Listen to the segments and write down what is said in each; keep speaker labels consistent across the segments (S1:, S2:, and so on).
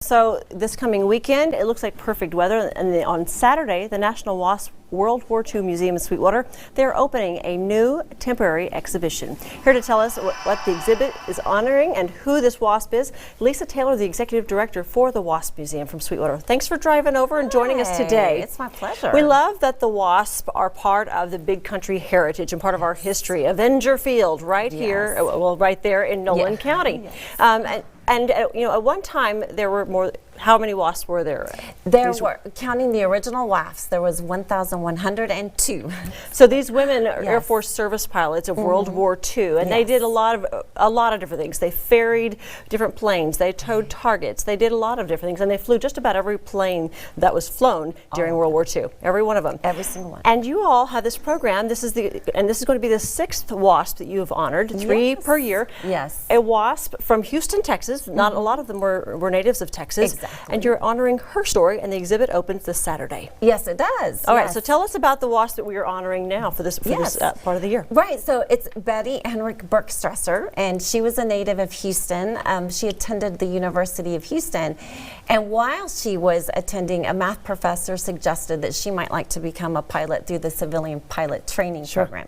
S1: So this coming weekend, it looks like perfect weather, and on Saturday, the National WASP World War II Museum in Sweetwater, they're opening a new temporary exhibition. Here to tell us what the exhibit is honoring and who this WASP is, Lisa Taylor, the Executive Director for the WASP Museum from Sweetwater. Thanks for driving over and joining us today.
S2: It's my pleasure.
S1: We love that the WASP are part of the big country heritage and part of our history. Avenger Field, right here, well, right there in Nolan County. And you know, at one time there were more. How many WASPs were there?
S2: There were, counting the original WASPs, there was 1,102.
S1: So these women are Air Force service pilots of World War II, and they did a lot of different things. They ferried different planes, they towed targets, they did a lot of different things, and they flew just about every plane that was flown during World War II. Every one of them.
S2: Every single one.
S1: And you all have this program. This is going to be the 6th WASP that you have honored, 3 per year.
S2: Yes.
S1: A WASP from Houston, Texas. Not a lot of them were natives of Texas.
S2: Exactly.
S1: And you're honoring her story, and the exhibit opens this Saturday.
S2: Yes, it does.
S1: All right, so tell us about the WASP that we are honoring now for this part of the year.
S2: Right, so it's Betty Berkstresser, and she was a native of Houston. She attended the University of Houston, and while she was attending, a math professor suggested that she might like to become a pilot through the civilian pilot training program.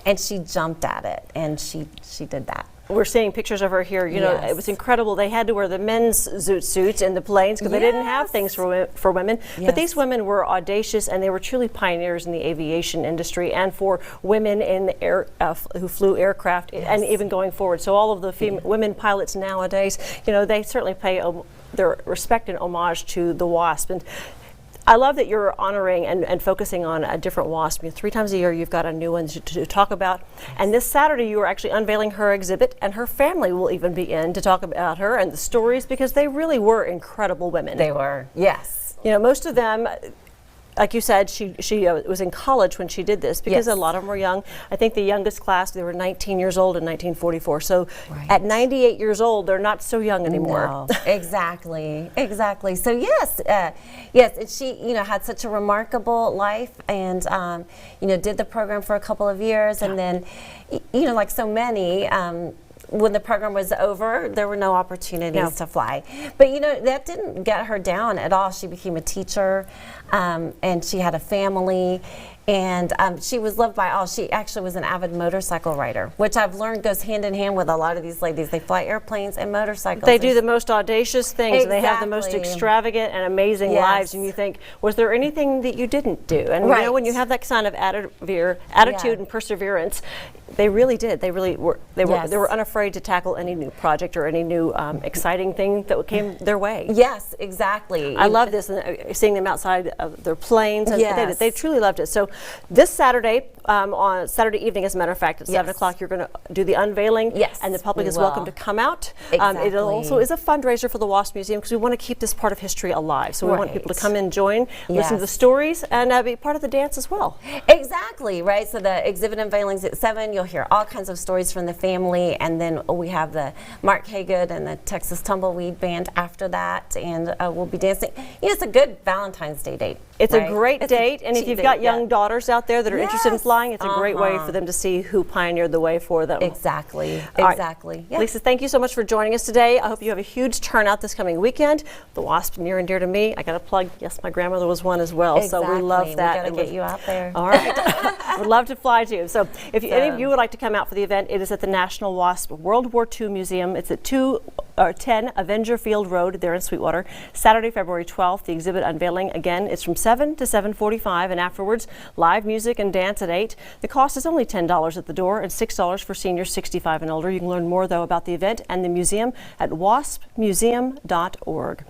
S2: And she jumped at it, and she did that.
S1: We're seeing pictures of her here. You know, it was incredible. They had to wear the men's zoot suits in the planes because they didn't have things for women. But these women were audacious, and they were truly pioneers in the aviation industry and for women in air who flew aircraft and even going forward. So all of the women pilots nowadays, you know, they certainly pay their respect and homage to the WASP. And I love that you're honoring and focusing on a different WASP. 3 times a year you've got a new one to talk about. And this Saturday you are actually unveiling her exhibit, and her family will even be in to talk about her and the stories, because they really were incredible women.
S2: They were, yes.
S1: You know, most of them, like you said, she was in college when she did this, because a lot of them were young. I think the youngest class, they were 19 years old in 1944. So at 98 years old, they're not so young anymore.
S2: No, exactly, exactly. So yes, and she, you know, had such a remarkable life, and you know, did the program for a couple of years, and then, you know, like so many. When the program was over, there were no opportunities to fly. But you know, that didn't get her down at all. She became a teacher, and she had a family, and she was loved by all. She actually was an avid motorcycle rider, which I've learned goes hand in hand with a lot of these ladies. They fly airplanes and motorcycles.
S1: They do the most audacious things, and they have the most extravagant and amazing lives. And you think, was there anything that you didn't do? And you know, when you have that kind of attitude and perseverance, they really did. They really were. They were unafraid to tackle any new project or any new exciting thing that came their way.
S2: Yes, exactly.
S1: I love this, and seeing them outside of their planes. They truly loved it. So this Saturday, on Saturday evening, as a matter of fact, at 7 o'clock, you're going to do the unveiling. And the public is welcome to come out. It also is a fundraiser for the WASP Museum, because we want to keep this part of history alive. So we want people to come in, join, listen to the stories, and be part of the dance as well.
S2: Exactly, right? So the exhibit unveiling's at 7. You'll hear all kinds of stories from the family, and then we have the Mark Haygood and the Texas Tumbleweed Band after that, and we'll be dancing. You know, it's a good Valentine's Day date.
S1: It's a great date, and if you've got young daughters out there that are interested in flying, it's a great way for them to see who pioneered the way for them.
S2: Exactly,
S1: exactly. Lisa, thank you so much for joining us today. I hope you have a huge turnout this coming weekend. The WASP, near and dear to me. I got to plug, yes, my grandmother was one as well, so we love that.
S2: We got to get you out there.
S1: All right. Would love to fly too. So if any of you would like to come out for the event, it is at the National WASP World War II Museum. It's at 10 Avenger Field Road there in Sweetwater. Saturday, February 12th, the exhibit unveiling. Again, it's from 7 to 7:45, and afterwards, live music and dance at 8. The cost is only $10 at the door and $6 for seniors 65 and older. You can learn more, though, about the event and the museum at waspmuseum.org.